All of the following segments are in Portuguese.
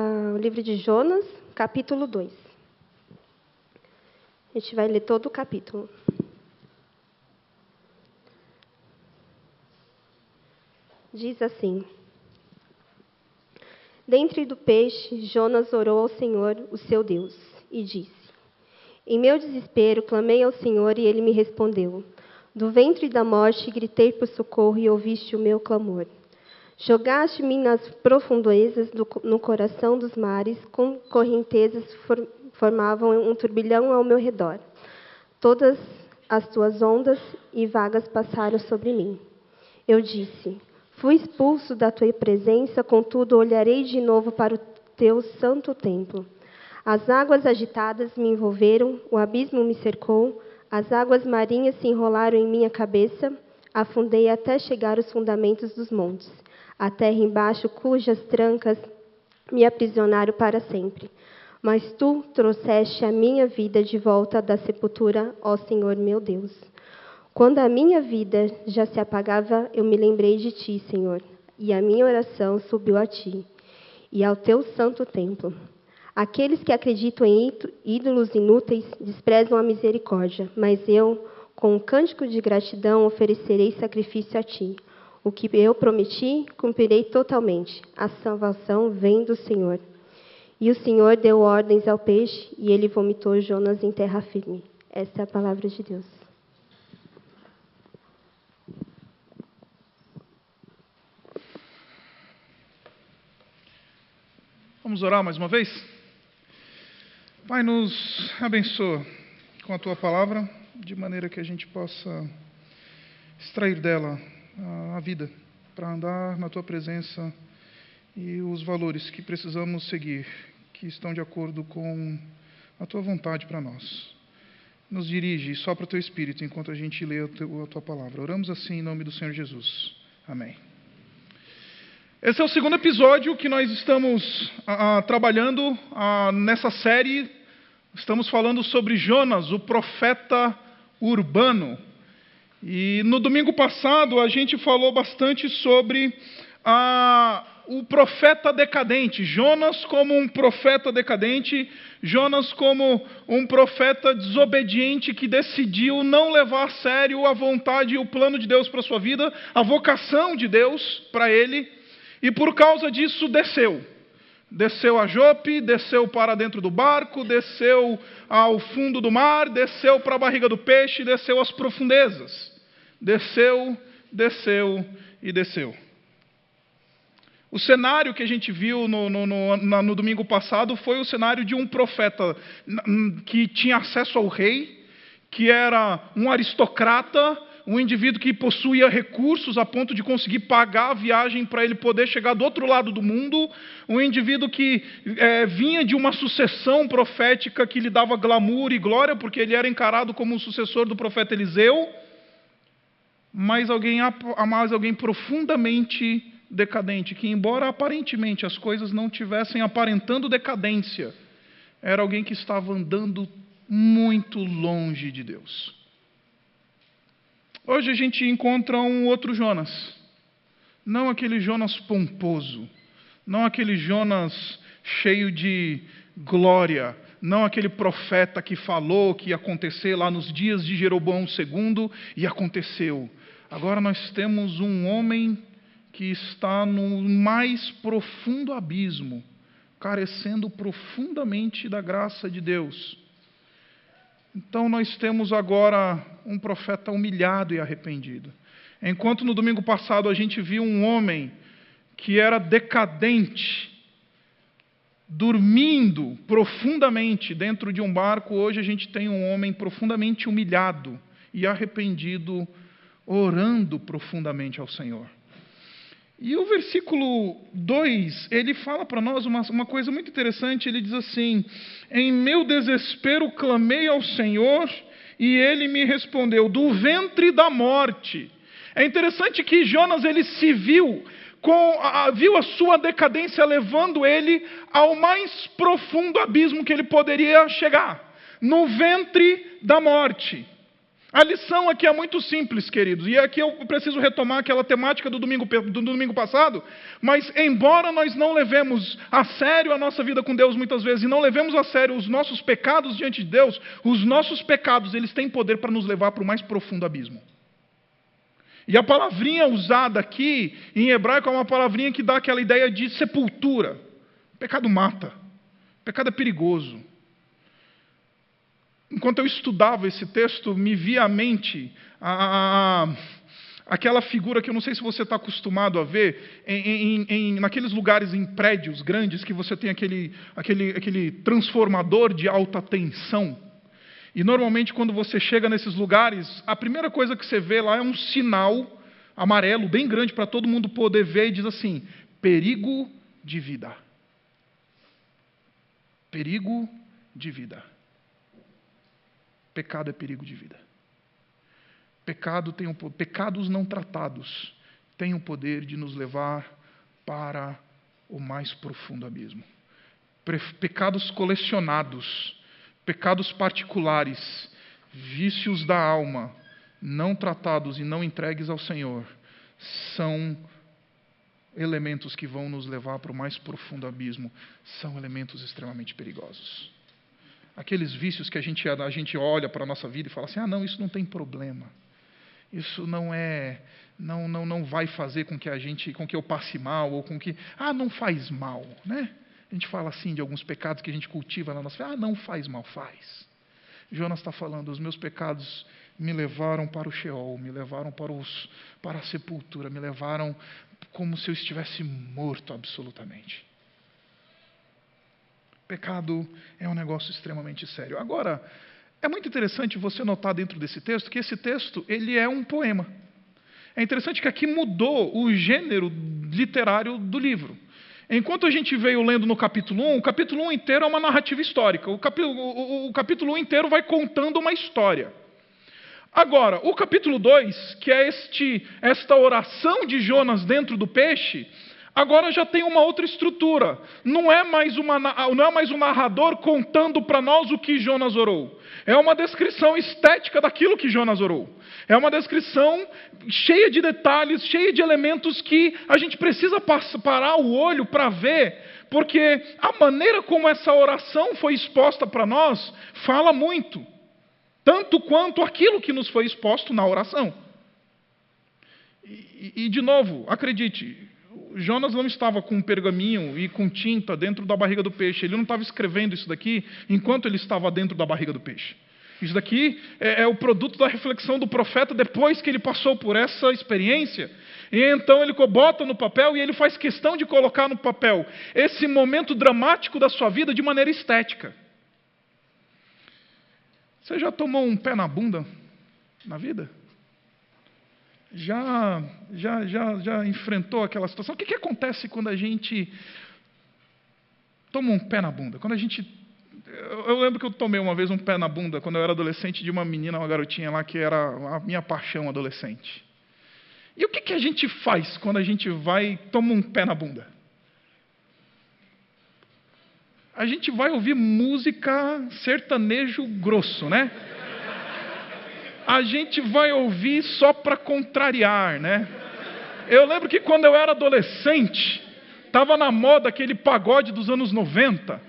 O livro de Jonas, capítulo 2. A gente vai ler todo o capítulo. Diz assim: Dentre do peixe, Jonas orou ao Senhor, o seu Deus, e disse: Em meu desespero, clamei ao Senhor e ele me respondeu. Do ventre da morte, gritei por socorro e ouviste o meu clamor. Jogaste-me nas profundezas no coração dos mares, com correntezas formavam um turbilhão ao meu redor. Todas as tuas ondas e vagas passaram sobre mim. Eu disse: Fui expulso da tua presença, contudo olharei de novo para o teu santo templo. As águas agitadas me envolveram, o abismo me cercou, as águas marinhas se enrolaram em minha cabeça, afundei até chegar aos fundamentos dos montes, a terra embaixo cujas trancas me aprisionaram para sempre. Mas tu trouxeste a minha vida de volta da sepultura, ó Senhor meu Deus. Quando a minha vida já se apagava, eu me lembrei de ti, Senhor, e a minha oração subiu a ti e ao teu santo templo. Aqueles que acreditam em ídolos inúteis desprezam a misericórdia, mas eu, com um cântico de gratidão, oferecerei sacrifício a ti. O que eu prometi, cumprirei totalmente. A salvação vem do Senhor. E o Senhor deu ordens ao peixe, e ele vomitou Jonas em terra firme. Essa é a palavra de Deus. Vamos orar mais uma vez? Pai, nos abençoa com a Tua palavra, de maneira que a gente possa extrair dela a vida, para andar na Tua presença e os valores que precisamos seguir, que estão de acordo com a Tua vontade para nós. Nos dirige só para o Teu Espírito, enquanto a gente lê a Tua palavra. Oramos assim em nome do Senhor Jesus. Amém. Esse é o segundo episódio que nós estamos trabalhando nessa série. Estamos falando sobre Jonas, o profeta urbano. E no domingo passado a gente falou bastante sobre o profeta decadente. Jonas como um profeta decadente. Jonas como um profeta desobediente que decidiu não levar a sério a vontade e o plano de Deus para a sua vida, a vocação de Deus para ele. E por causa disso desceu. Desceu a Jope, desceu para dentro do barco, desceu ao fundo do mar, desceu para a barriga do peixe, desceu às profundezas. Desceu, desceu e desceu. O cenário que a gente viu no domingo passado foi o cenário de um profeta que tinha acesso ao rei, que era um aristocrata, um indivíduo que possuía recursos a ponto de conseguir pagar a viagem para ele poder chegar do outro lado do mundo, um indivíduo que vinha de uma sucessão profética que lhe dava glamour e glória, porque ele era encarado como o sucessor do profeta Eliseu, mas alguém profundamente decadente, que embora aparentemente as coisas não tivessem aparentando decadência, era alguém que estava andando muito longe de Deus. Hoje a gente encontra um outro Jonas. Não aquele Jonas pomposo. Não aquele Jonas cheio de glória. Não aquele profeta que falou que ia acontecer lá nos dias de Jeroboão II e aconteceu. Agora nós temos um homem que está no mais profundo abismo, carecendo profundamente da graça de Deus. Então nós temos agora um profeta humilhado e arrependido. Enquanto no domingo passado a gente viu um homem que era decadente, dormindo profundamente dentro de um barco, hoje a gente tem um homem profundamente humilhado e arrependido, orando profundamente ao Senhor. E o versículo 2, ele fala para nós uma coisa muito interessante. Ele diz assim: em meu desespero clamei ao Senhor e ele me respondeu, do ventre da morte. É interessante que Jonas ele se viu a sua decadência levando ele ao mais profundo abismo que ele poderia chegar, no ventre da morte. A lição aqui é muito simples, queridos, e aqui eu preciso retomar aquela temática do domingo passado, mas embora nós não levemos a sério a nossa vida com Deus muitas vezes, e não levemos a sério os nossos pecados diante de Deus, os nossos pecados, eles têm poder para nos levar para o mais profundo abismo. E a palavrinha usada aqui, em hebraico, é uma palavrinha que dá aquela ideia de sepultura. O pecado mata, o pecado é perigoso. Enquanto eu estudava esse texto, me via à mente aquela figura que eu não sei se você está acostumado a ver, naqueles lugares em prédios grandes, que você tem aquele transformador de alta tensão. E normalmente quando você chega nesses lugares, a primeira coisa que você vê lá é um sinal amarelo, bem grande, para todo mundo poder ver, e diz assim: perigo de vida. Perigo de vida. Pecado é perigo de vida. Pecados não tratados têm o poder de nos levar para o mais profundo abismo. Pecados colecionados, pecados particulares, vícios da alma, não tratados e não entregues ao Senhor, são elementos que vão nos levar para o mais profundo abismo. São elementos extremamente perigosos. Aqueles vícios que a gente olha para a nossa vida e fala assim: não, isso não tem problema. Isso não vai fazer com que eu passe mal, ou com que, não faz mal, né? A gente fala assim de alguns pecados que a gente cultiva na nossa vida: não faz mal, faz. Jonas está falando: os meus pecados me levaram para o Sheol, me levaram para a sepultura, me levaram como se eu estivesse morto absolutamente. Pecado é um negócio extremamente sério. Agora, é muito interessante você notar dentro desse texto que esse texto ele é um poema. É interessante que aqui mudou o gênero literário do livro. Enquanto a gente veio lendo no capítulo 1, o capítulo 1 inteiro é uma narrativa histórica. O capítulo 1 inteiro vai contando uma história. Agora, o capítulo 2, que é esta oração de Jonas dentro do peixe, agora já tem uma outra estrutura. Não é mais um narrador contando para nós o que Jonas orou. É uma descrição estética daquilo que Jonas orou. É uma descrição cheia de detalhes, cheia de elementos que a gente precisa parar o olho para ver, porque a maneira como essa oração foi exposta para nós fala muito. Tanto quanto aquilo que nos foi exposto na oração. E de novo, acredite, Jonas não estava com um pergaminho e com tinta dentro da barriga do peixe. Ele não estava escrevendo isso daqui enquanto ele estava dentro da barriga do peixe. Isso daqui é o produto da reflexão do profeta depois que ele passou por essa experiência. E então ele bota no papel e ele faz questão de colocar no papel esse momento dramático da sua vida de maneira estética. Você já tomou um pé na bunda na vida? Já enfrentou aquela situação? O que acontece quando a gente toma um pé na bunda? Eu lembro que eu tomei uma vez um pé na bunda quando eu era adolescente de uma menina, uma garotinha lá que era a minha paixão adolescente. E o que a gente faz quando a gente toma um pé na bunda? A gente vai ouvir música sertanejo grosso, né? A gente vai ouvir só para contrariar, né? Eu lembro que quando eu era adolescente, estava na moda aquele pagode dos anos 90.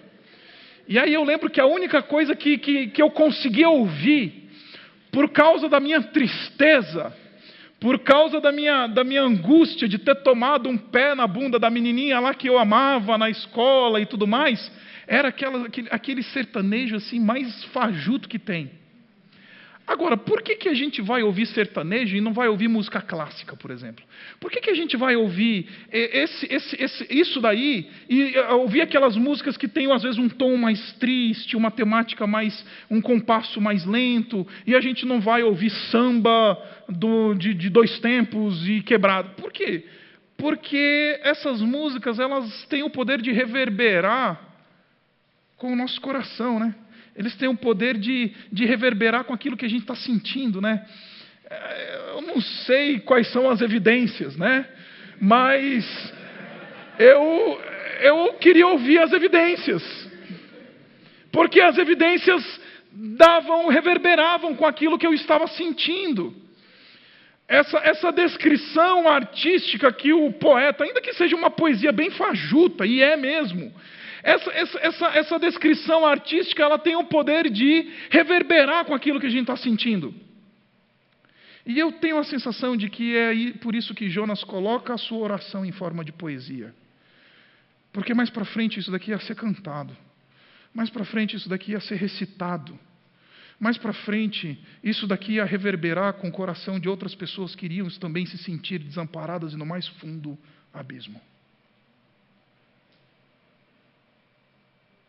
E aí eu lembro que a única coisa que eu conseguia ouvir, por causa da minha tristeza, por causa da minha angústia de ter tomado um pé na bunda da menininha lá que eu amava na escola e tudo mais, era aquele sertanejo assim mais fajuto que tem. Agora, por que a gente vai ouvir sertanejo e não vai ouvir música clássica, por exemplo? Por que a gente vai ouvir isso daí e ouvir aquelas músicas que têm, às vezes, um tom mais triste, uma temática um compasso mais lento, e a gente não vai ouvir samba de dois tempos e quebrado? Por quê? Porque essas músicas, elas têm o poder de reverberar com o nosso coração, né? Eles têm o poder de reverberar com aquilo que a gente está sentindo, né? Eu não sei quais são as evidências, né? Mas eu queria ouvir as evidências. Porque as evidências reverberavam com aquilo que eu estava sentindo. Essa descrição artística que o poeta, ainda que seja uma poesia bem fajuta, e é mesmo, essa descrição artística, ela tem o poder de reverberar com aquilo que a gente está sentindo. E eu tenho a sensação de que é por isso que Jonas coloca a sua oração em forma de poesia. Porque mais para frente isso daqui ia ser cantado. Mais para frente isso daqui ia ser recitado. Mais para frente, isso daqui ia reverberar com o coração de outras pessoas que iriam também se sentir desamparadas e no mais fundo abismo.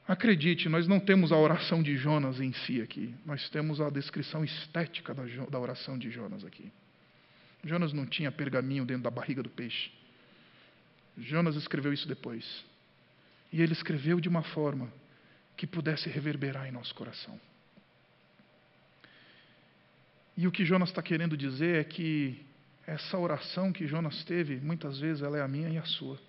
Acredite, nós não temos a oração de Jonas em si aqui. Nós temos a descrição estética da oração de Jonas aqui. Jonas não tinha pergaminho dentro da barriga do peixe. Jonas escreveu isso depois. E ele escreveu de uma forma que pudesse reverberar em nosso coração. E o que Jonas está querendo dizer é que essa oração que Jonas teve, muitas vezes ela é a minha e a sua.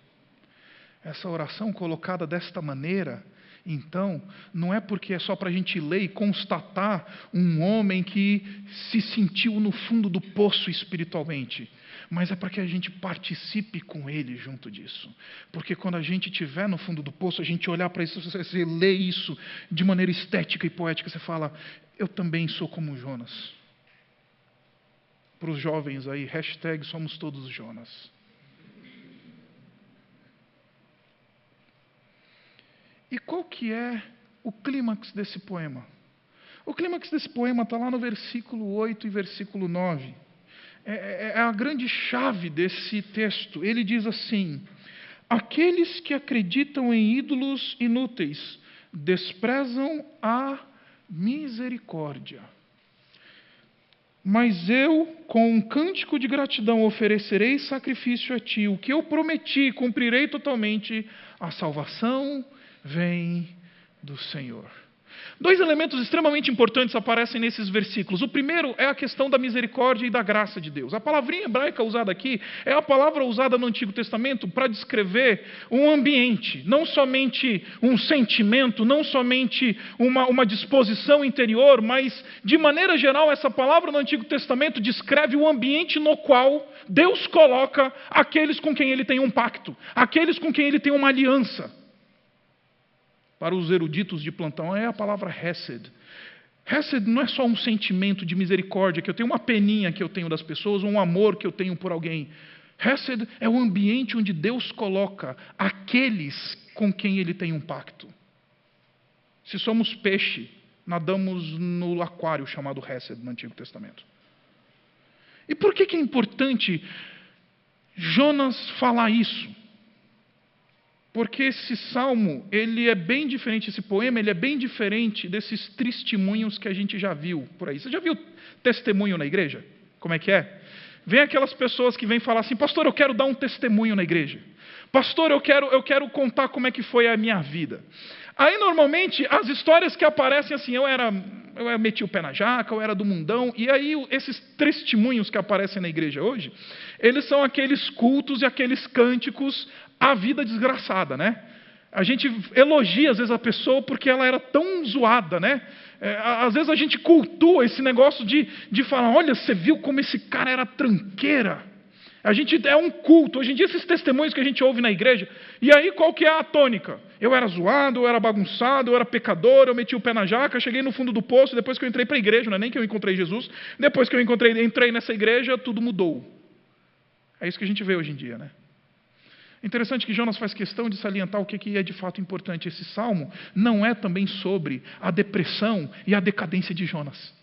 Essa oração colocada desta maneira, então, não é porque é só para a gente ler e constatar um homem que se sentiu no fundo do poço espiritualmente, mas é para que a gente participe com ele junto disso. Porque quando a gente estiver no fundo do poço, a gente olhar para isso, você lê isso de maneira estética e poética, você fala, eu também sou como Jonas. Para os jovens aí, #somos todos Jonas. E qual que é o clímax desse poema? O clímax desse poema está lá no versículo 8 e versículo 9. É a grande chave desse texto. Ele diz assim: aqueles que acreditam em ídolos inúteis desprezam a misericórdia. Mas eu, com um cântico de gratidão, oferecerei sacrifício a ti. O que eu prometi, cumprirei totalmente. A salvação vem do Senhor. Dois elementos extremamente importantes aparecem nesses versículos. O primeiro é a questão da misericórdia e da graça de Deus. A palavrinha hebraica usada aqui é a palavra usada no Antigo Testamento para descrever um ambiente, não somente um sentimento, não somente uma disposição interior, mas, de maneira geral, essa palavra no Antigo Testamento descreve o ambiente no qual Deus coloca aqueles com quem Ele tem um pacto, aqueles com quem Ele tem uma aliança. Para os eruditos de plantão, é a palavra hesed. Hesed não é só um sentimento de misericórdia, que eu tenho uma peninha que eu tenho das pessoas, um amor que eu tenho por alguém. Hesed é o ambiente onde Deus coloca aqueles com quem Ele tem um pacto. Se somos peixe, nadamos no aquário chamado Hesed no Antigo Testamento. E por que é importante Jonas falar isso? Porque esse salmo, ele é bem diferente, esse poema, ele é bem diferente desses testemunhos que a gente já viu por aí. Você já viu testemunho na igreja? Como é que é? Vem aquelas pessoas que vêm falar assim, pastor, eu quero dar um testemunho na igreja. Pastor, eu quero contar como é que foi a minha vida. Aí, normalmente, as histórias que aparecem assim, eu meti o pé na jaca, eu era do mundão, e aí esses testemunhos que aparecem na igreja hoje, eles são aqueles cultos e aqueles cânticos à vida desgraçada, né? A gente elogia, às vezes, a pessoa porque ela era tão zoada, né? Às vezes a gente cultua esse negócio de falar, olha, você viu como esse cara era tranqueira? A gente é um culto. Hoje em dia, esses testemunhos que a gente ouve na igreja, e aí qual que é a tônica? Eu era zoado, eu era bagunçado, eu era pecador, eu meti o pé na jaca, cheguei no fundo do poço, depois que eu entrei para a igreja, não é nem que eu encontrei Jesus, depois que eu entrei nessa igreja, tudo mudou. É isso que a gente vê hoje em dia, né? Interessante que Jonas faz questão de salientar o que é de fato importante. Esse salmo não é também sobre a depressão e a decadência de Jonas.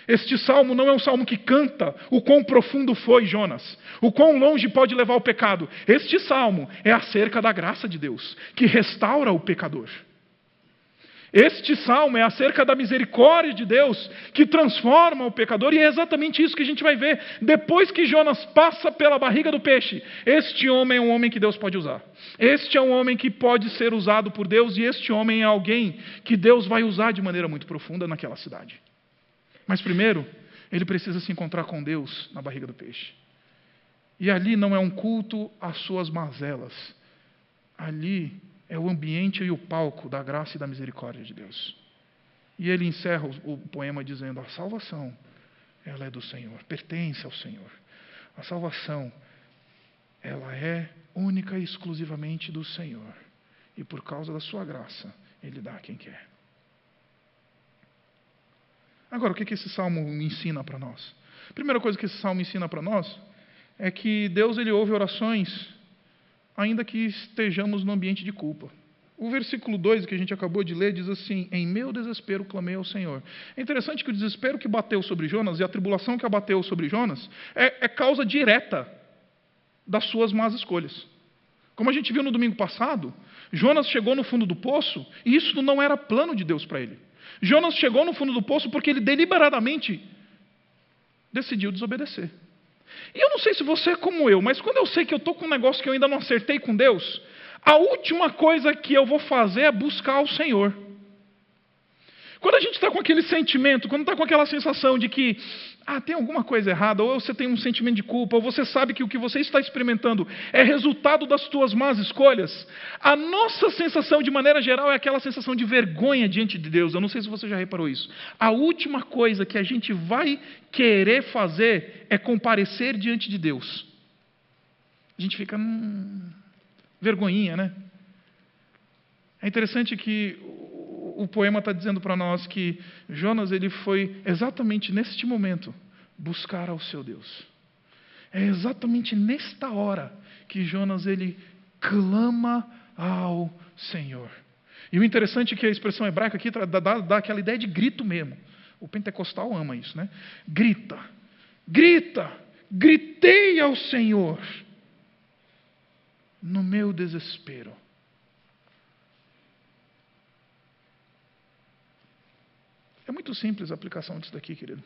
Este salmo não é um salmo que canta o quão profundo foi Jonas, o quão longe pode levar o pecado. Este salmo é acerca da graça de Deus, que restaura o pecador. Este salmo é acerca da misericórdia de Deus, que transforma o pecador, e é exatamente isso que a gente vai ver. Depois que Jonas passa pela barriga do peixe, este homem é um homem que Deus pode usar. Este é um homem que pode ser usado por Deus, e este homem é alguém que Deus vai usar de maneira muito profunda naquela cidade. Mas primeiro, ele precisa se encontrar com Deus na barriga do peixe. E ali não é um culto às suas mazelas. Ali é o ambiente e o palco da graça e da misericórdia de Deus. E ele encerra o poema dizendo: a salvação, ela é do Senhor, pertence ao Senhor. A salvação, ela é única e exclusivamente do Senhor. E por causa da sua graça, Ele dá a quem quer. Agora, o que esse salmo ensina para nós? A primeira coisa que esse salmo ensina para nós é que Deus, Ele ouve orações ainda que estejamos no ambiente de culpa. O versículo 2 que a gente acabou de ler diz assim: em meu desespero clamei ao Senhor. É interessante que o desespero que bateu sobre Jonas e a tribulação que abateu sobre Jonas é causa direta das suas más escolhas. Como a gente viu no domingo passado, Jonas chegou no fundo do poço e isso não era plano de Deus para ele. Jonas chegou no fundo do poço porque ele deliberadamente decidiu desobedecer. E eu não sei se você é como eu, mas quando eu sei que eu estou com um negócio que eu ainda não acertei com Deus, a última coisa que eu vou fazer é buscar o Senhor. Quando a gente está com aquele sentimento, quando está com aquela sensação de que tem alguma coisa errada, ou você tem um sentimento de culpa, ou você sabe que o que você está experimentando é resultado das tuas más escolhas, a nossa sensação, de maneira geral, é aquela sensação de vergonha diante de Deus. Eu não sei se você já reparou isso. A última coisa que a gente vai querer fazer é comparecer diante de Deus. A gente fica... vergonhinha, né? É interessante que o poema está dizendo para nós que Jonas, ele foi exatamente neste momento buscar ao seu Deus. É exatamente nesta hora que Jonas, ele clama ao Senhor. E o interessante é que a expressão hebraica aqui dá aquela ideia de grito mesmo. O pentecostal ama isso, né? Grita, grita, gritei ao Senhor no meu desespero. É muito simples a aplicação disso daqui, querido.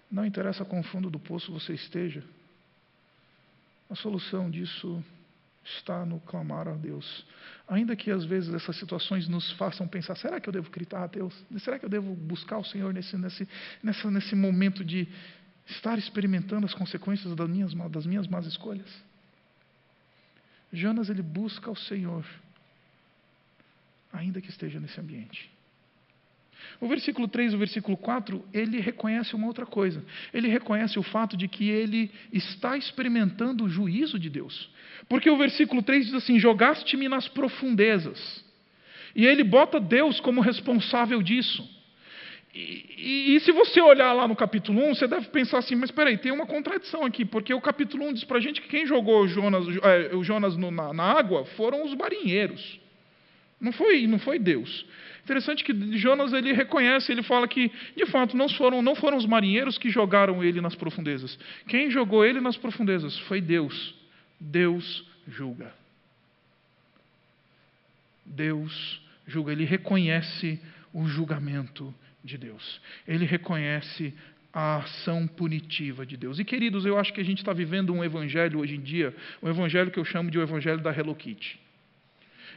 Não interessa quão fundo do poço você esteja, a solução disso está no clamar a Deus. Ainda que às vezes essas situações nos façam pensar: será que eu devo gritar a Deus? Será que eu devo buscar o Senhor nesse momento de estar experimentando as consequências das minhas más escolhas? Jonas, ele busca o Senhor, ainda que esteja nesse ambiente. O versículo 3 e o versículo 4, ele reconhece uma outra coisa. Ele reconhece o fato de que ele está experimentando o juízo de Deus. Porque o versículo 3 diz assim: jogaste-me nas profundezas. E ele bota Deus como responsável disso. E se você olhar lá no capítulo 1, você deve pensar assim: mas espera aí, tem uma contradição aqui, porque o capítulo 1 diz para a gente que quem jogou o Jonas na água foram os marinheiros. Não foi Deus. Interessante que Jonas, ele reconhece, ele fala que, de fato, não foram os marinheiros que jogaram ele nas profundezas. Quem jogou ele nas profundezas foi Deus. Deus julga. Deus julga. Ele reconhece o julgamento de Deus. Ele reconhece a ação punitiva de Deus. E, queridos, eu acho que a gente está vivendo um evangelho hoje em dia, um evangelho que eu chamo de o evangelho da Hello Kitty.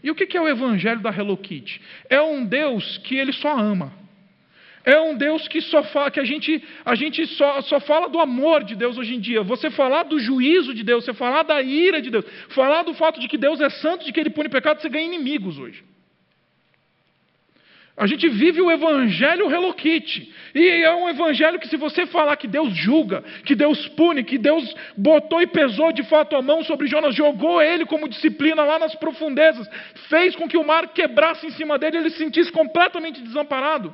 E o que é o evangelho da Hello Kitty? É um Deus que ele só ama. É um Deus que só fala, que a gente só fala do amor de Deus hoje em dia. Você falar do juízo de Deus, você falar da ira de Deus, falar do fato de que Deus é santo, de que Ele pune pecado, você ganha inimigos hoje. A gente vive o evangelho Hello Kitty. E é um evangelho que, se você falar que Deus julga, que Deus pune, que Deus botou e pesou de fato a mão sobre Jonas, jogou ele como disciplina lá nas profundezas, fez com que o mar quebrasse em cima dele e ele se sentisse completamente desamparado.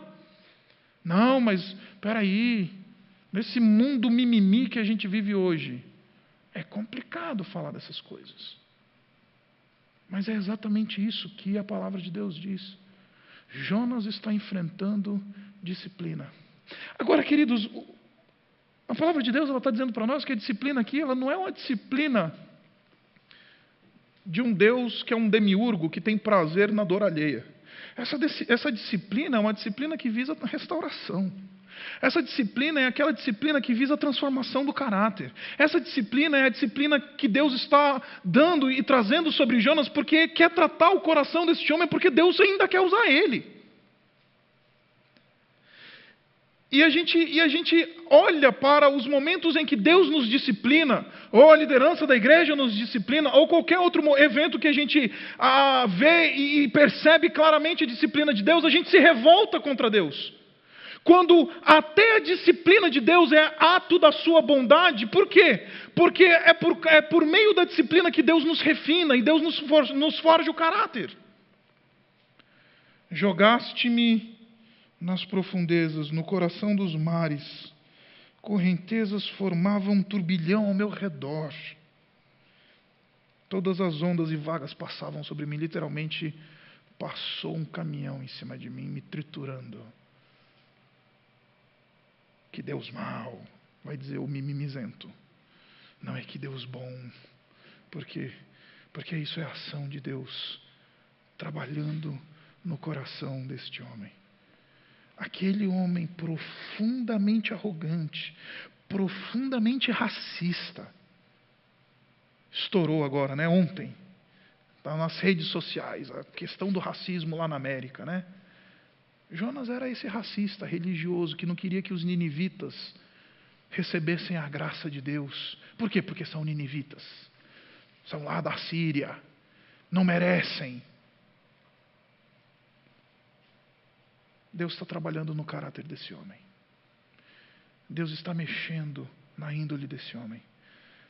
Não, mas espera aí, nesse mundo mimimi que a gente vive hoje, é complicado falar dessas coisas. Mas é exatamente isso que a palavra de Deus diz. Jonas está enfrentando disciplina. Agora, queridos, a palavra de Deus está dizendo para nós que a disciplina aqui, ela não é uma disciplina de um Deus que é um demiurgo, que tem prazer na dor alheia. Essa disciplina é uma disciplina que visa a restauração. Essa disciplina é aquela disciplina que visa a transformação do caráter. Essa disciplina é a disciplina que Deus está dando e trazendo sobre Jonas, porque quer tratar o coração desse homem, porque Deus ainda quer usar ele. E a gente olha para os momentos em que Deus nos disciplina, ou a liderança da igreja nos disciplina, ou qualquer outro evento que a gente vê e percebe claramente a disciplina de Deus, a gente se revolta contra Deus. Quando até a disciplina de Deus é ato da sua bondade. Por quê? Porque é por meio da disciplina que Deus nos refina e Deus nos forja o caráter. Jogaste-me nas profundezas, no coração dos mares. Correntezas formavam um turbilhão ao meu redor. Todas as ondas e vagas passavam sobre mim. Literalmente, passou um caminhão em cima de mim, me triturando. Que Deus mau, vai dizer o mimimizento. Não, é que Deus bom. Por quê? Porque isso é a ação de Deus trabalhando no coração deste homem. Aquele homem profundamente arrogante, profundamente racista, estourou agora, né? Ontem, está nas redes sociais, a questão do racismo lá na América, né? Jonas era esse racista religioso que não queria que os ninivitas recebessem a graça de Deus. Por quê? Porque são ninivitas. São lá da Síria. Não merecem. Deus está trabalhando no caráter desse homem. Deus está mexendo na índole desse homem.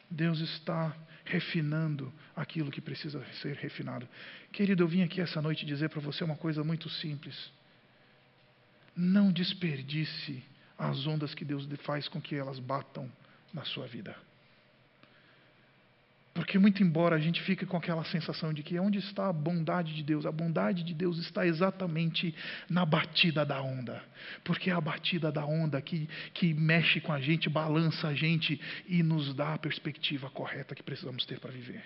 Deus está refinando aquilo que precisa ser refinado. Querido, eu vim aqui essa noite dizer para você uma coisa muito simples. Não desperdice as ondas que Deus faz com que elas batam na sua vida. Porque muito embora a gente fique com aquela sensação de que onde está a bondade de Deus? A bondade de Deus está exatamente na batida da onda. Porque é a batida da onda que mexe com a gente, balança a gente e nos dá a perspectiva correta que precisamos ter para viver.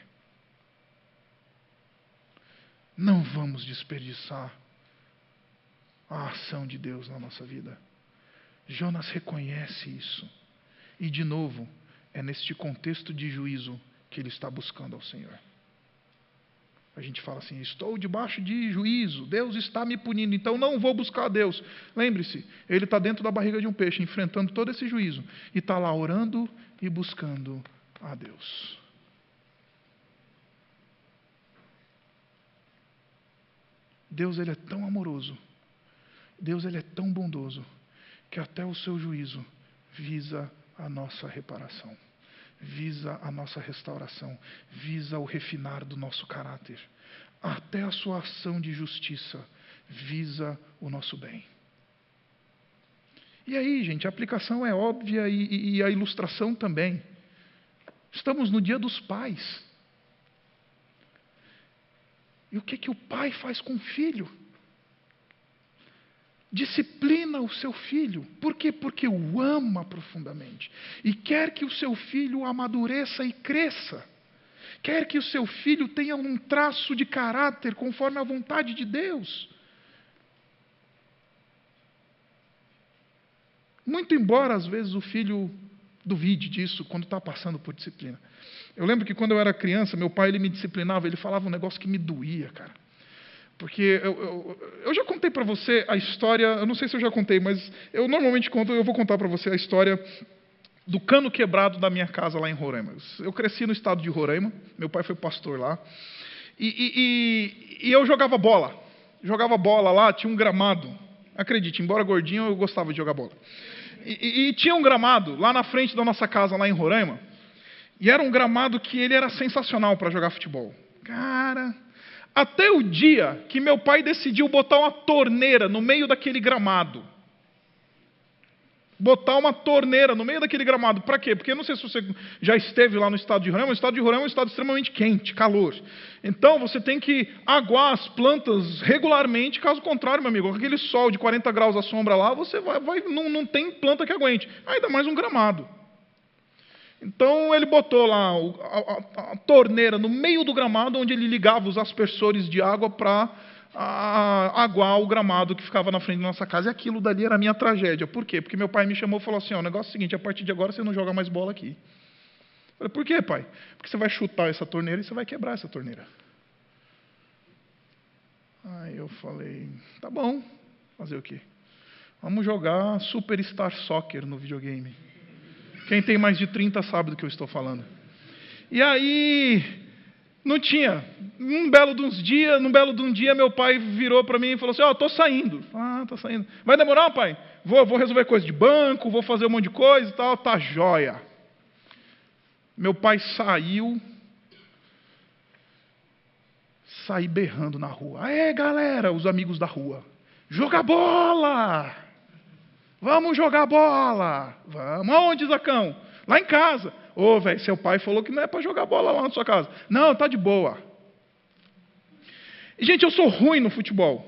Não vamos desperdiçar a ação de Deus na nossa vida. Jonas reconhece isso. E de novo, é neste contexto de juízo que ele está buscando ao Senhor. A gente fala assim, estou debaixo de juízo, Deus está me punindo, então não vou buscar a Deus. Lembre-se, ele está dentro da barriga de um peixe, enfrentando todo esse juízo, e está lá orando e buscando a Deus. Deus, ele é tão amoroso, Deus, ele é tão bondoso, que até o seu juízo visa a nossa reparação. Visa a nossa restauração, visa o refinar do nosso caráter. Até a sua ação de justiça visa o nosso bem. E aí, gente, a aplicação é óbvia e a ilustração também. Estamos no Dia dos Pais. E o que o pai faz com o filho? Disciplina o seu filho. Por quê? Porque o ama profundamente. E quer que o seu filho amadureça e cresça. Quer que o seu filho tenha um traço de caráter conforme a vontade de Deus. Muito embora, às vezes, o filho duvide disso quando está passando por disciplina. Eu lembro que quando eu era criança, meu pai ele me disciplinava, ele falava um negócio que me doía, cara. Porque eu já contei para você a história, eu não sei se eu já contei, mas eu normalmente conto, eu vou contar para você a história do cano quebrado da minha casa lá em Roraima. Eu cresci no estado de Roraima, meu pai foi pastor lá, e eu jogava bola. Jogava bola lá, tinha um gramado. Acredite, embora gordinho, eu gostava de jogar bola. E tinha um gramado lá na frente da nossa casa lá em Roraima, e era um gramado que ele era sensacional para jogar futebol. Cara... Até o dia que meu pai decidiu botar uma torneira no meio daquele gramado. Botar uma torneira no meio daquele gramado. Para quê? Porque eu não sei se você já esteve lá no estado de Roraima. O estado de Roraima é um estado extremamente quente, calor. Então você tem que aguar as plantas regularmente. Caso contrário, meu amigo, com aquele sol de 40 graus à sombra lá, você não tem planta que aguente. Ainda mais um gramado. Então ele botou lá a torneira no meio do gramado, onde ele ligava os aspersores de água para aguar o gramado que ficava na frente da nossa casa. E aquilo dali era a minha tragédia. Por quê? Porque meu pai me chamou e falou assim, o negócio é o seguinte, a partir de agora você não joga mais bola aqui. Eu falei, por quê, pai? Porque você vai chutar essa torneira e você vai quebrar essa torneira. Aí eu falei, tá bom, fazer o quê? Vamos jogar Superstar Soccer no videogame. Quem tem mais de 30 sabe do que eu estou falando. E aí, não tinha. Num belo de um dia, meu pai virou para mim e falou assim, estou saindo. Tá saindo. Vai demorar, pai? Vou resolver coisa de banco, vou fazer um monte de coisa e tal, tá jóia. Meu pai saiu, saí berrando na rua. Aê, galera, os amigos da rua. Joga bola! Vamos jogar bola! Vamos. Aonde, Zacão? Lá em casa. Ô, velho, seu pai falou que não é para jogar bola lá na sua casa. Não, tá de boa. E, gente, eu sou ruim no futebol.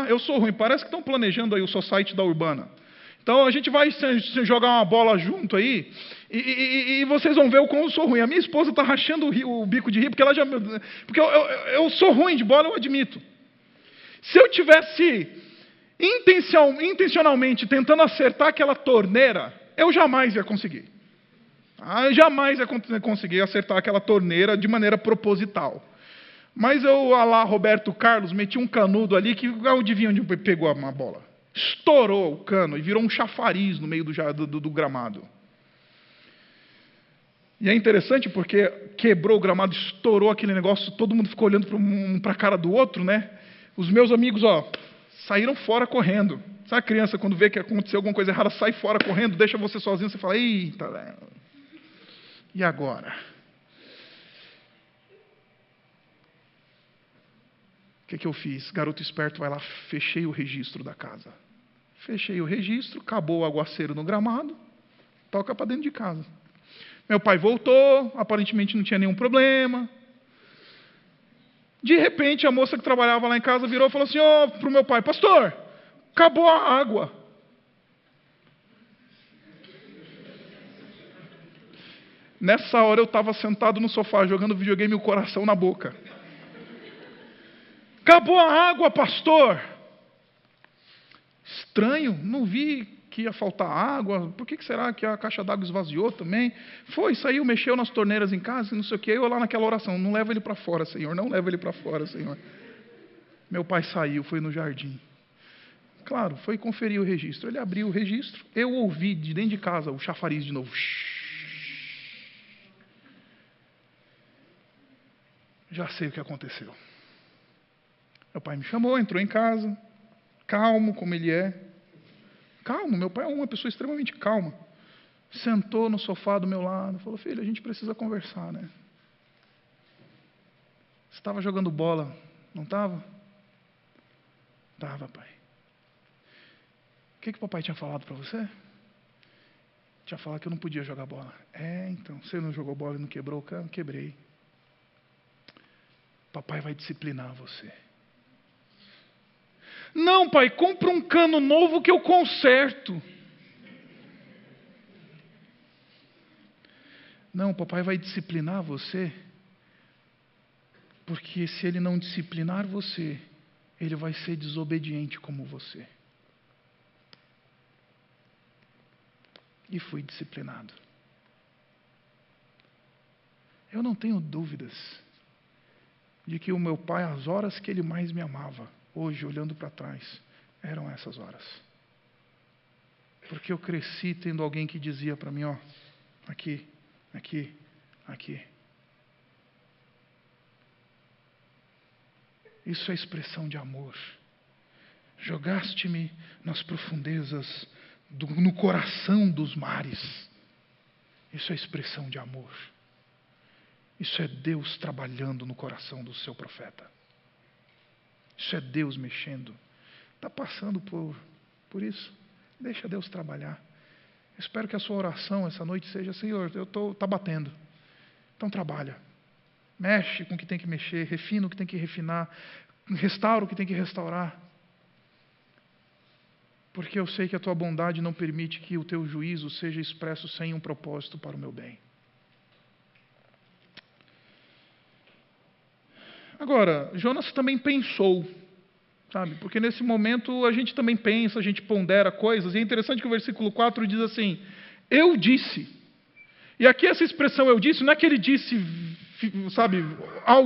Eu sou ruim. Parece que estão planejando aí o society da Urbana. Então, a gente vai jogar uma bola junto aí e vocês vão ver o quão eu sou ruim. A minha esposa está rachando o bico de rir, porque ela já... Porque eu sou ruim de bola, eu admito. Se eu tivesse intencionalmente tentando acertar aquela torneira, eu jamais ia conseguir. Eu jamais ia conseguir acertar aquela torneira de maneira proposital. Mas eu, lá, Roberto Carlos, meti um canudo ali que adivinha onde pegou uma bola? Estourou o cano e virou um chafariz no meio do gramado. E é interessante porque quebrou o gramado, estourou aquele negócio, todo mundo ficou olhando para a cara do outro, né? Os meus amigos, saíram fora correndo. Sabe a criança, quando vê que aconteceu alguma coisa errada, sai fora correndo, deixa você sozinho, você fala, eita, e agora? O que eu fiz? Garoto esperto, vai lá, fechei o registro da casa. Fechei o registro, acabou o aguaceiro no gramado, toca para dentro de casa. Meu pai voltou, aparentemente não tinha nenhum problema. De repente, a moça que trabalhava lá em casa virou e falou assim, para o meu pai, pastor, acabou a água. Nessa hora eu estava sentado no sofá, jogando videogame e o coração na boca. Acabou a água, pastor. Estranho, não vi que ia faltar água. Por que será que a caixa d'água esvaziou também? Saiu, mexeu nas torneiras em casa, não sei o quê. Eu lá naquela oração, não leva ele para fora, Senhor, não leva ele para fora, Senhor. Meu pai saiu, foi no jardim. Claro, foi conferir o registro. Ele abriu o registro, eu ouvi de dentro de casa o chafariz de novo. Já sei o que aconteceu. Meu pai me chamou, entrou em casa, calmo como ele é. Calmo, meu pai é uma pessoa extremamente calma. Sentou no sofá do meu lado, falou, filho, a gente precisa conversar, né? Você estava jogando bola, não estava? Estava, pai. O que o papai tinha falado para você? Tinha falado que eu não podia jogar bola. Então, você não jogou bola e não quebrou o cano? Quebrei. Papai vai disciplinar você. Não, pai, compra um cano novo que eu conserto. Não, papai vai disciplinar você, porque se ele não disciplinar você, ele vai ser desobediente como você. E fui disciplinado. Eu não tenho dúvidas de que o meu pai, as horas que ele mais me amava, hoje, olhando para trás, eram essas horas. Porque eu cresci tendo alguém que dizia para mim, aqui, aqui, aqui. Isso é expressão de amor. Jogaste-me nas profundezas, no coração dos mares. Isso é expressão de amor. Isso é Deus trabalhando no coração do seu profeta. Isso é Deus mexendo. Está passando por isso? Deixa Deus trabalhar. Espero que a sua oração essa noite seja, Senhor, está batendo. Então trabalha. Mexe com o que tem que mexer, refina o que tem que refinar, restaura o que tem que restaurar. Porque eu sei que a tua bondade não permite que o teu juízo seja expresso sem um propósito para o meu bem. Agora, Jonas também pensou, sabe? Porque nesse momento a gente também pensa, a gente pondera coisas. E é interessante que o versículo 4 diz assim, eu disse. E aqui essa expressão eu disse, não é que ele disse, sabe,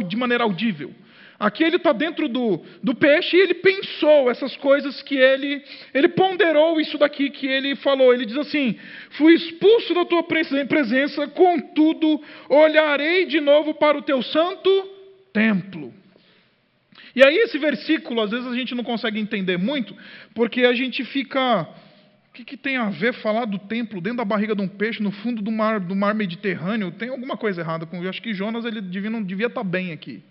de maneira audível. Aqui ele está dentro do peixe e ele pensou essas coisas que ele ponderou isso daqui que ele falou. Ele diz assim: fui expulso da tua presença, contudo olharei de novo para o teu santo templo. E aí esse versículo, às vezes a gente não consegue entender muito, porque a gente fica... O que tem a ver falar do templo dentro da barriga de um peixe, no fundo do mar Mediterrâneo? Tem alguma coisa errada com... Eu acho que Jonas não devia estar bem aqui.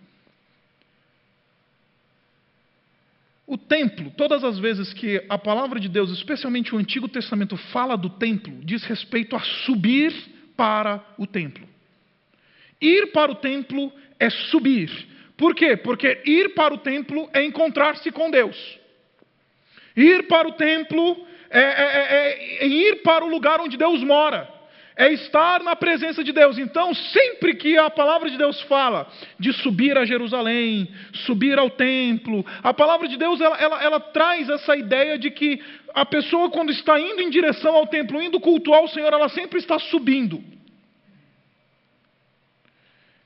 O templo, todas as vezes que a palavra de Deus, especialmente o Antigo Testamento, fala do templo, diz respeito a subir para o templo. Ir para o templo é subir. Por quê? Porque ir para o templo é encontrar-se com Deus. Ir para o templo é ir para o lugar onde Deus mora. É estar na presença de Deus. Então, sempre que a palavra de Deus fala de subir a Jerusalém, subir ao templo, a palavra de Deus ela traz essa ideia de que a pessoa, quando está indo em direção ao templo, indo cultuar o Senhor, ela sempre está subindo.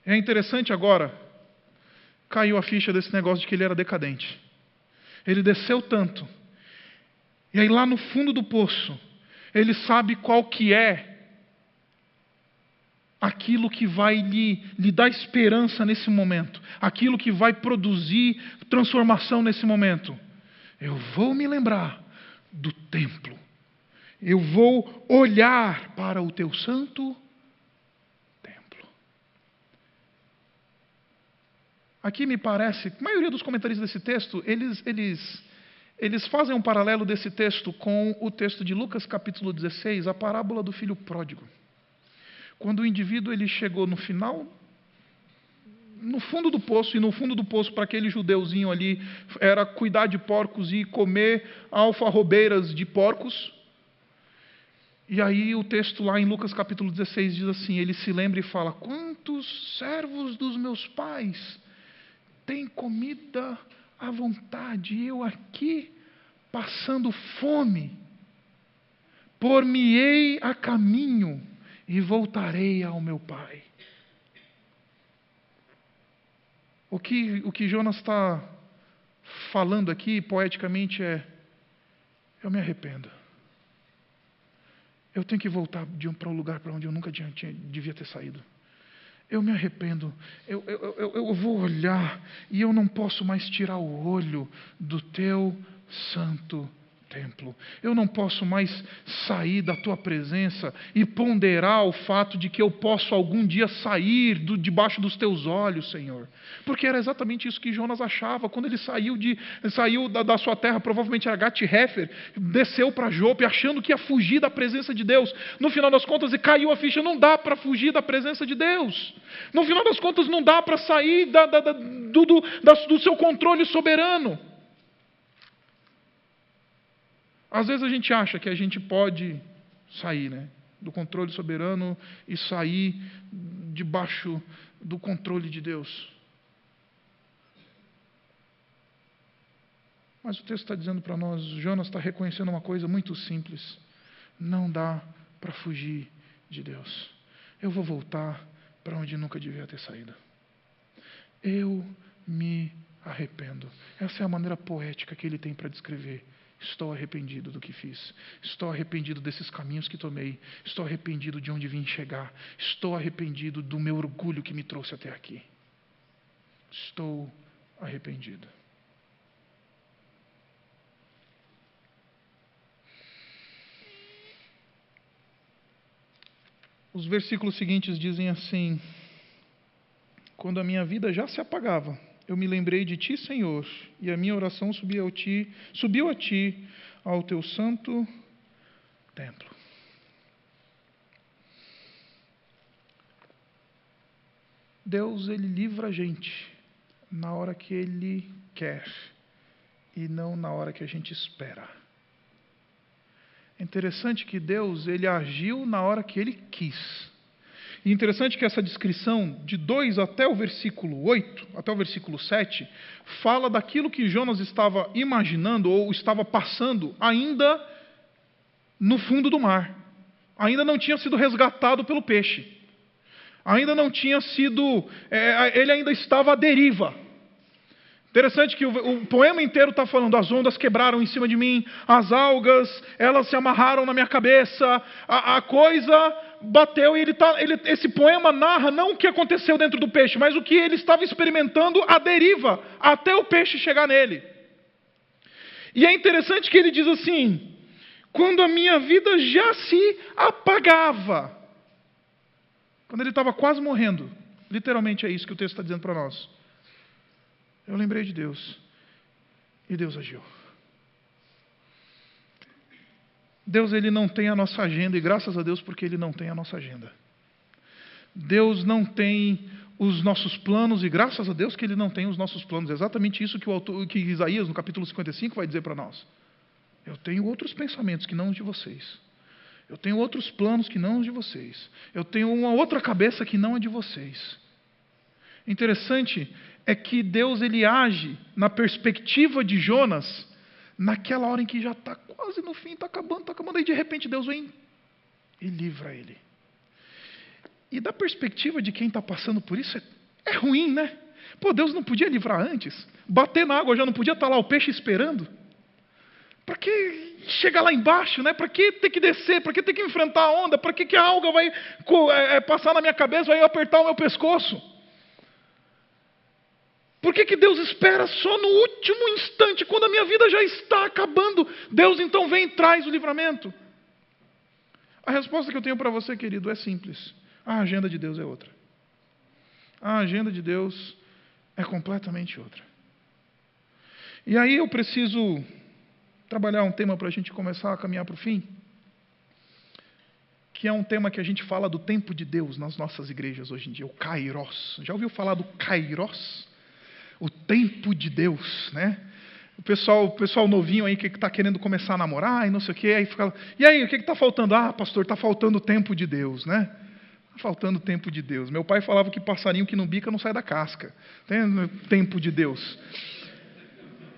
É interessante agora, caiu a ficha desse negócio de que ele era decadente. Ele desceu tanto. E aí lá no fundo do poço, ele sabe qual que é aquilo que vai lhe dar esperança nesse momento, aquilo que vai produzir transformação nesse momento. Eu vou me lembrar do templo. Eu vou olhar para o teu santo templo. Aqui me parece, a maioria dos comentaristas desse texto, eles fazem um paralelo desse texto com o texto de Lucas capítulo 16, a parábola do filho pródigo. Quando o indivíduo ele chegou no final, no fundo do poço, e no fundo do poço para aquele judeuzinho ali era cuidar de porcos e comer alfarrobeiras de porcos. E aí o texto lá em Lucas capítulo 16 diz assim, ele se lembra e fala: quantos servos dos meus pais têm comida à vontade, eu aqui passando fome, por-me-ei a caminho e voltarei ao meu pai. O que Jonas está falando aqui, poeticamente, eu me arrependo. Eu tenho que voltar para um lugar para onde eu nunca devia ter saído. Eu me arrependo. Eu vou olhar e eu não posso mais tirar o olho do teu santo templo. Eu não posso mais sair da tua presença e ponderar o fato de que eu posso algum dia sair debaixo dos teus olhos, Senhor. Porque era exatamente isso que Jonas achava quando ele saiu da sua terra, provavelmente era Gat-Hefer, desceu para Jope achando que ia fugir da presença de Deus. No final das contas, e caiu a ficha, não dá para fugir da presença de Deus. No final das contas, não dá para sair do seu controle soberano. Às vezes a gente acha que a gente pode sair, do controle soberano e sair debaixo do controle de Deus. Mas o texto está dizendo para nós, Jonas está reconhecendo uma coisa muito simples. Não dá para fugir de Deus. Eu vou voltar para onde nunca devia ter saído. Eu me arrependo. Essa é a maneira poética que ele tem para descrever. Estou arrependido do que fiz. Estou arrependido desses caminhos que tomei. Estou arrependido de onde vim chegar. Estou arrependido do meu orgulho que me trouxe até aqui. Estou arrependido. Os versículos seguintes dizem assim: quando a minha vida já se apagava, eu me lembrei de ti, Senhor, e a minha oração subiu a ti, ao teu santo templo. Deus, Ele livra a gente na hora que Ele quer e não na hora que a gente espera. É interessante que Deus, Ele agiu na hora que Ele quis. E interessante que essa descrição, de 2 até o versículo 8, até o versículo 7, fala daquilo que Jonas estava imaginando ou estava passando ainda no fundo do mar. Ainda não tinha sido resgatado pelo peixe. Ainda não tinha sido... ele ainda estava à deriva. Interessante que o poema inteiro está falando: as ondas quebraram em cima de mim, as elas se amarraram na minha cabeça, a coisa bateu. E esse poema narra não o que aconteceu dentro do peixe, mas o que ele estava experimentando à deriva, até o peixe chegar nele. E é interessante que ele diz assim: quando a minha vida já se apagava, quando ele estava quase morrendo, literalmente é isso que o texto está dizendo para nós, eu lembrei de Deus, e Deus agiu. Deus, Ele não tem a nossa agenda, e graças a Deus porque Ele não tem a nossa agenda. Deus não tem os nossos planos, e graças a Deus que Ele não tem os nossos planos. É exatamente isso que Isaías, no capítulo 55, vai dizer para nós. Eu tenho outros pensamentos que não os de vocês. Eu tenho outros planos que não os de vocês. Eu tenho uma outra cabeça que não a de vocês. Interessante é que Deus, Ele age na perspectiva de Jonas, naquela hora em que já está quase no fim, está acabando, aí de repente Deus vem e livra ele. E da perspectiva de quem está passando por isso, é ruim, né? Pô, Deus não podia livrar antes? Bater na água já não podia estar lá o peixe esperando? Para que chegar lá embaixo, né? Para que ter que descer? Para que ter que enfrentar a onda? Para que a alga vai passar na minha cabeça, vai apertar o meu pescoço? Por que Deus espera só no último instante, quando a minha vida já está acabando? Deus então vem e traz o livramento. A resposta que eu tenho para você, querido, é simples. A agenda de Deus é outra. A agenda de Deus é completamente outra. E aí eu preciso trabalhar um tema para a gente começar a caminhar para o fim, que é um tema que a gente fala do tempo de Deus nas nossas igrejas hoje em dia, o Kairos. Já ouviu falar do Kairos? O tempo de Deus, né? O pessoal novinho aí que está querendo começar a namorar e não sei o quê, aí fica, e aí, o que está faltando? Ah, pastor, está faltando o tempo de Deus, né? Está faltando o tempo de Deus. Meu pai falava que passarinho que não bica não sai da casca. Tem tempo de Deus.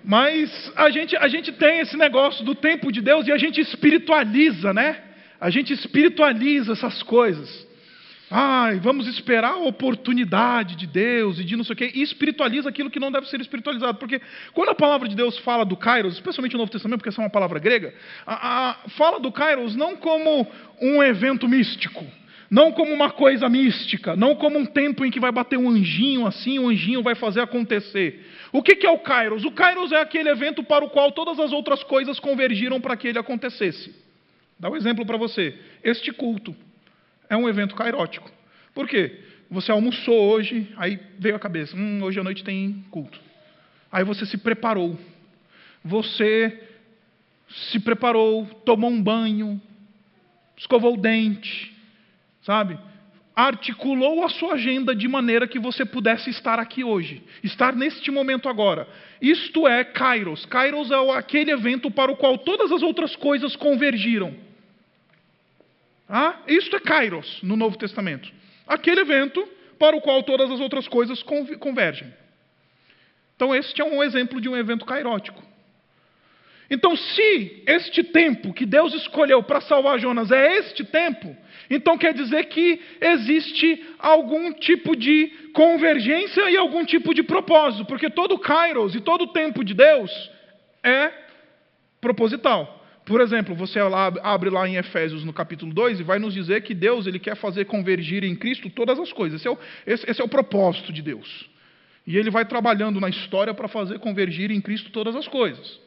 Mas a gente tem esse negócio do tempo de Deus e a gente espiritualiza, né? A gente espiritualiza essas coisas. Vamos esperar a oportunidade de Deus e de não sei o quê, e espiritualiza aquilo que não deve ser espiritualizado. Porque quando a palavra de Deus fala do Kairos, especialmente no Novo Testamento, porque essa é uma palavra grega, fala do Kairos não como um evento místico, não como uma coisa mística, não como um tempo em que vai bater um anjinho assim, o anjinho vai fazer acontecer. O que é o Kairos? O Kairos é aquele evento para o qual todas as outras coisas convergiram para que ele acontecesse. Dá um exemplo para você. Este culto é um evento kairótico. Por quê? Você almoçou hoje, aí veio a cabeça, hoje à noite tem culto. Aí você se preparou. Você se preparou, tomou um banho, escovou o dente, sabe? Articulou a sua agenda de maneira que você pudesse estar aqui hoje. Estar neste momento agora. Isto é Kairos. Kairos é aquele evento para o qual todas as outras coisas convergiram. Isto é Kairos no Novo Testamento. Aquele evento para o qual todas as outras coisas convergem. Então este é um exemplo de um evento kairótico. Então se este tempo que Deus escolheu para salvar Jonas é este tempo, então quer dizer que existe algum tipo de convergência e algum tipo de propósito. Porque todo Kairos e todo tempo de Deus é proposital. Por exemplo, você abre lá em Efésios no capítulo 2 e vai nos dizer que Deus ele quer fazer convergir em Cristo todas as coisas. Esse é o propósito de Deus. E Ele vai trabalhando na história para fazer convergir em Cristo todas as coisas.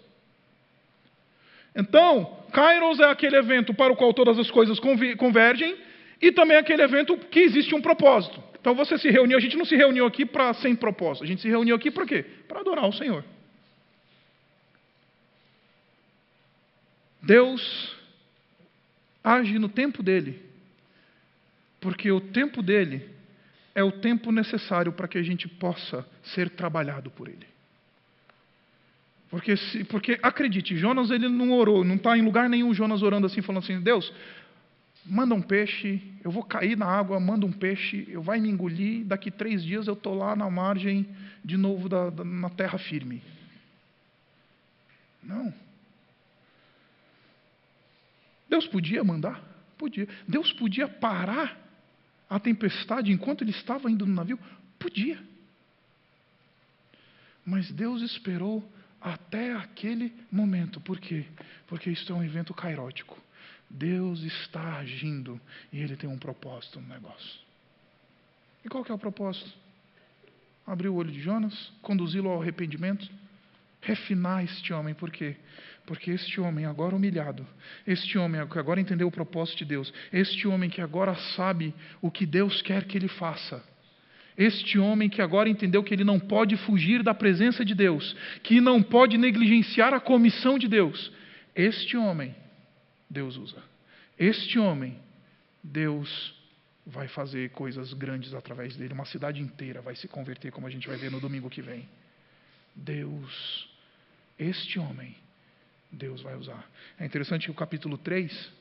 Então, Kairos é aquele evento para o qual todas as coisas convergem e também é aquele evento que existe um propósito. Então você se reuniu, a gente não se reuniu aqui sem propósito. A gente se reuniu aqui para quê? Para adorar o Senhor. Deus age no tempo dele, porque o tempo dele é o tempo necessário para que a gente possa ser trabalhado por ele. Porque acredite, Jonas ele não orou, não está em lugar nenhum Jonas orando assim, falando assim, Deus, manda um peixe, eu vou cair na água, manda um peixe, eu vai me engolir, daqui 3 dias eu estou lá na margem de novo na terra firme. Não. Deus podia mandar? Podia. Deus podia parar a tempestade enquanto ele estava indo no navio? Podia. Mas Deus esperou até aquele momento. Por quê? Porque isso é um evento cairótico. Deus está agindo e Ele tem um propósito no negócio. E qual que é o propósito? Abrir o olho de Jonas, conduzi-lo ao arrependimento, refinar este homem. Por quê? Porque este homem agora humilhado, este homem que agora entendeu o propósito de Deus, este homem que agora sabe o que Deus quer que ele faça, este homem que agora entendeu que ele não pode fugir da presença de Deus, que não pode negligenciar a comissão de Deus, este homem Deus usa. Este homem, Deus vai fazer coisas grandes através dele. Uma cidade inteira vai se converter, como a gente vai ver no domingo que vem. Deus, este homem, Deus vai usar. É interessante que o capítulo 3,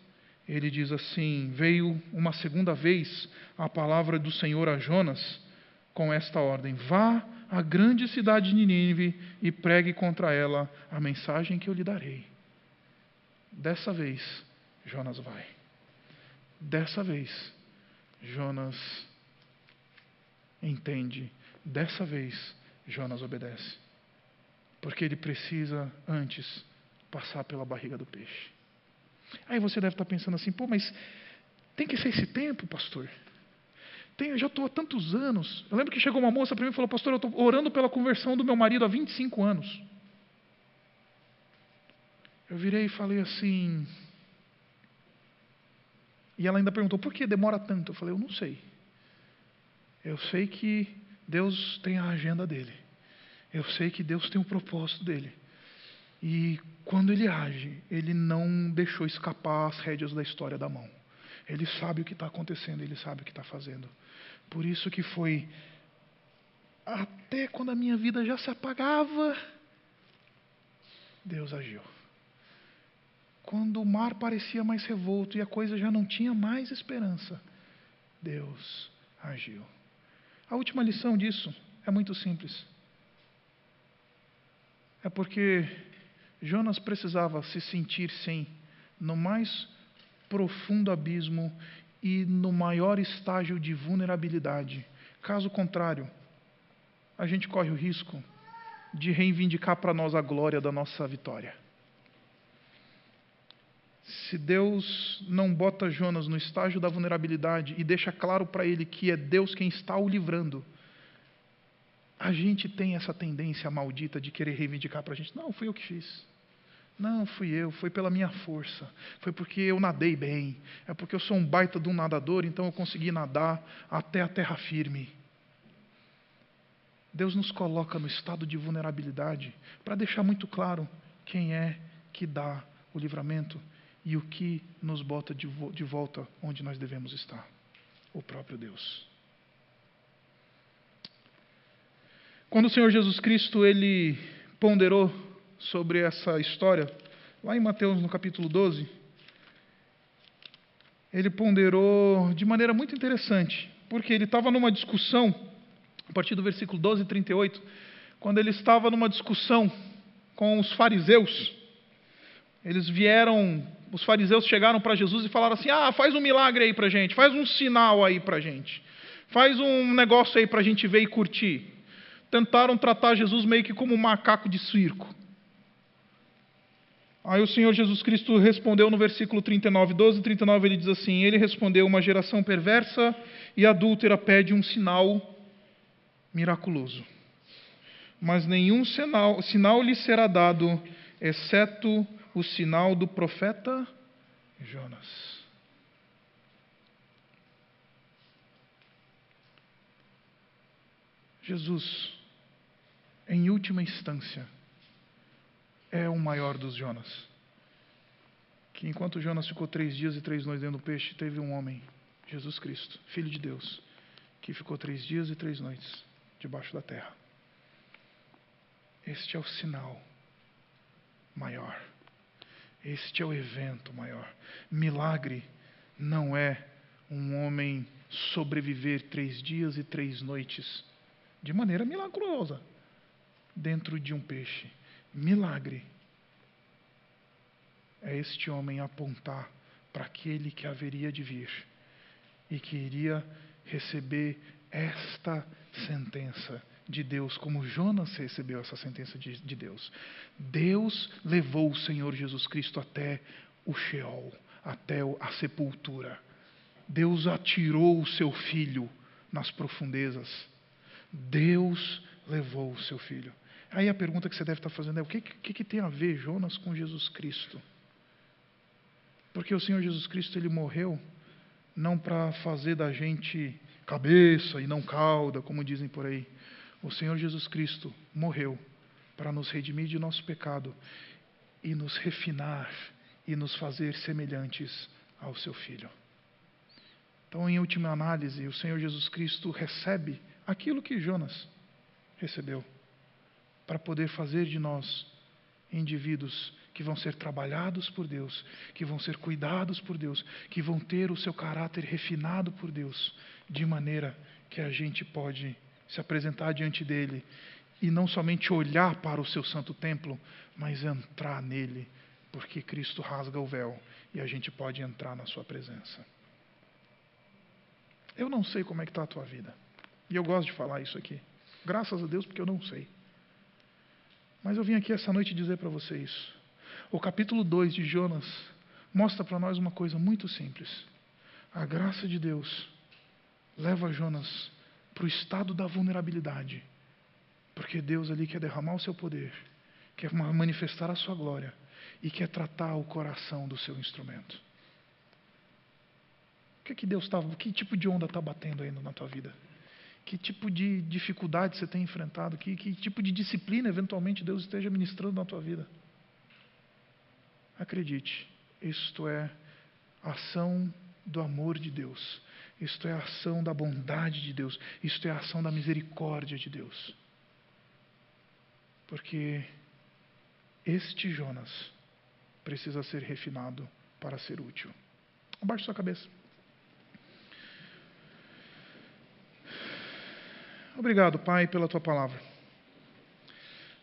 ele diz assim: veio uma segunda vez a palavra do Senhor a Jonas com esta ordem: vá à grande cidade de Nínive e pregue contra ela a mensagem que eu lhe darei. Dessa vez, Jonas vai. Dessa vez, Jonas entende. Dessa vez, Jonas obedece. Porque ele precisa, antes, passar pela barriga do peixe. Aí você deve estar pensando assim: pô, mas tem que ser esse tempo, pastor? Eu já estou há tantos anos. Eu lembro que chegou uma moça para mim e falou: pastor, eu estou orando pela conversão do meu marido há 25 anos. Eu virei e falei assim... E ela ainda perguntou: por que demora tanto? Eu falei: eu não sei. Eu sei que Deus tem a agenda dele. Eu sei que Deus tem o propósito dele. E quando Ele age, Ele não deixou escapar as rédeas da história da mão. Ele sabe o que está acontecendo, Ele sabe o que está fazendo. Por isso que foi até quando a minha vida já se apagava, Deus agiu. Quando o mar parecia mais revolto e a coisa já não tinha mais esperança, Deus agiu. A última lição disso é muito simples. É porque Jonas precisava se sentir, sim, no mais profundo abismo e no maior estágio de vulnerabilidade. Caso contrário, a gente corre o risco de reivindicar para nós a glória da nossa vitória. Se Deus não bota Jonas no estágio da vulnerabilidade e deixa claro para ele que é Deus quem está o livrando, a gente tem essa tendência maldita de querer reivindicar para a gente: não, fui eu que fiz. Não, fui eu, foi pela minha força. Foi porque eu nadei bem. É porque eu sou um baita de um nadador, então eu consegui nadar até a terra firme. Deus nos coloca no estado de vulnerabilidade para deixar muito claro quem é que dá o livramento e o que nos bota de volta onde nós devemos estar. O próprio Deus. Quando o Senhor Jesus Cristo ele ponderou sobre essa história, lá em Mateus no capítulo 12, ele ponderou de maneira muito interessante, porque ele estava numa discussão, a partir do versículo 12 e 38, quando ele estava numa discussão com os fariseus. Os fariseus chegaram para Jesus e falaram assim: faz um milagre aí para a gente, faz um sinal aí para a gente, faz um negócio aí para a gente ver e curtir. Tentaram tratar Jesus meio que como um macaco de circo. Aí o Senhor Jesus Cristo respondeu no versículo 39, 12 e 39, ele diz assim: ele respondeu: uma geração perversa e adúltera pede um sinal miraculoso, mas nenhum sinal lhe será dado, exceto o sinal do profeta Jonas. Jesus, em última instância, é o maior dos Jonas. Que enquanto Jonas ficou 3 dias e 3 noites dentro do peixe, teve um homem, Jesus Cristo, Filho de Deus, que ficou 3 dias e 3 noites debaixo da terra. Este é o sinal maior. Este é o evento maior. Milagre não é um homem sobreviver 3 dias e 3 noites de maneira milagrosa dentro de um peixe. Milagre é este homem apontar para aquele que haveria de vir e que iria receber esta sentença de Deus, como Jonas recebeu essa sentença de Deus. Deus levou o Senhor Jesus Cristo até o Sheol, até a sepultura. Deus atirou o seu filho nas profundezas. Deus levou o seu filho. Aí a pergunta que você deve estar fazendo é: o que tem a ver Jonas com Jesus Cristo? Porque o Senhor Jesus Cristo, ele morreu não para fazer da gente cabeça e não cauda, como dizem por aí. O Senhor Jesus Cristo morreu para nos redimir de nosso pecado e nos refinar e nos fazer semelhantes ao seu Filho. Então, em última análise, o Senhor Jesus Cristo recebe aquilo que Jonas recebeu, para poder fazer de nós indivíduos que vão ser trabalhados por Deus, que vão ser cuidados por Deus, que vão ter o seu caráter refinado por Deus, de maneira que a gente pode se apresentar diante dele e não somente olhar para o seu santo templo, mas entrar nele, porque Cristo rasga o véu e a gente pode entrar na sua presença. Eu não sei como é que está a tua vida, e eu gosto de falar isso aqui, graças a Deus, porque eu não sei. Mas eu vim aqui essa noite dizer para vocês: o capítulo 2 de Jonas mostra para nós uma coisa muito simples. A graça de Deus leva Jonas para o estado da vulnerabilidade, porque Deus ali quer derramar o seu poder, quer manifestar a sua glória e quer tratar o coração do seu instrumento. Que tipo de onda está batendo ainda na tua vida? Que tipo de dificuldade você tem enfrentado? Que tipo de disciplina, eventualmente, Deus esteja ministrando na tua vida? Acredite, isto é a ação do amor de Deus. Isto é a ação da bondade de Deus. Isto é a ação da misericórdia de Deus. Porque este Jonas precisa ser refinado para ser útil. Abaixe sua cabeça. Obrigado, Pai, pela Tua palavra.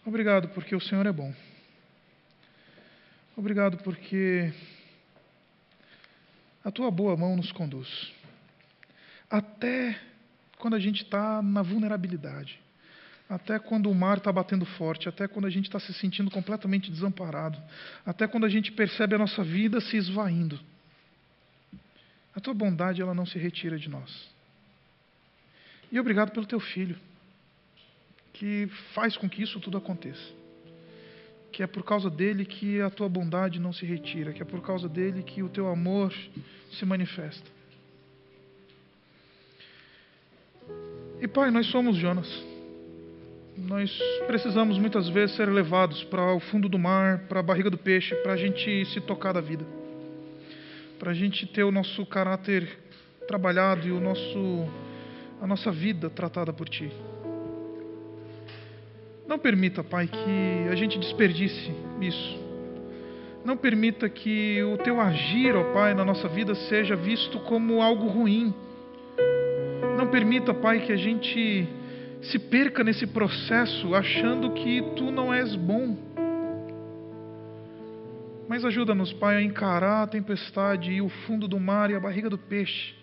Obrigado porque o Senhor é bom. Obrigado porque a Tua boa mão nos conduz. Até quando a gente está na vulnerabilidade. Até quando o mar está batendo forte. Até quando a gente está se sentindo completamente desamparado. Até quando a gente percebe a nossa vida se esvaindo. A Tua bondade, ela não se retira de nós. E obrigado pelo Teu Filho, que faz com que isso tudo aconteça. Que é por causa dele que a Tua bondade não se retira, que é por causa dele que o Teu amor se manifesta. E Pai, nós somos Jonas. Nós precisamos muitas vezes ser levados para o fundo do mar, para a barriga do peixe, para a gente se tocar da vida. Para a gente ter o nosso caráter trabalhado e a nossa vida tratada por Ti. Não permita, Pai, que a gente desperdice isso. Não permita que o Teu agir, ó Pai, na nossa vida seja visto como algo ruim. Não permita, Pai, que a gente se perca nesse processo achando que Tu não és bom. Mas ajuda-nos, Pai, a encarar a tempestade e o fundo do mar e a barriga do peixe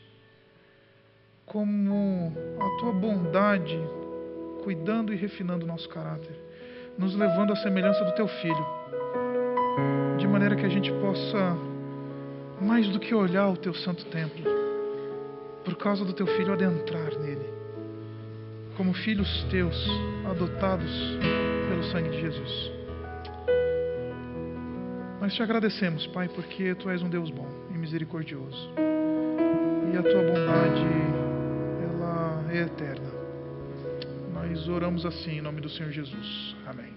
como a Tua bondade, cuidando e refinando o nosso caráter, nos levando à semelhança do Teu Filho, de maneira que a gente possa, mais do que olhar o Teu santo templo, por causa do Teu Filho, adentrar nele, como filhos Teus, adotados pelo sangue de Jesus. Nós Te agradecemos, Pai, porque Tu és um Deus bom e misericordioso, e a Tua bondade é eterna. Nós oramos assim em nome do Senhor Jesus. Amém.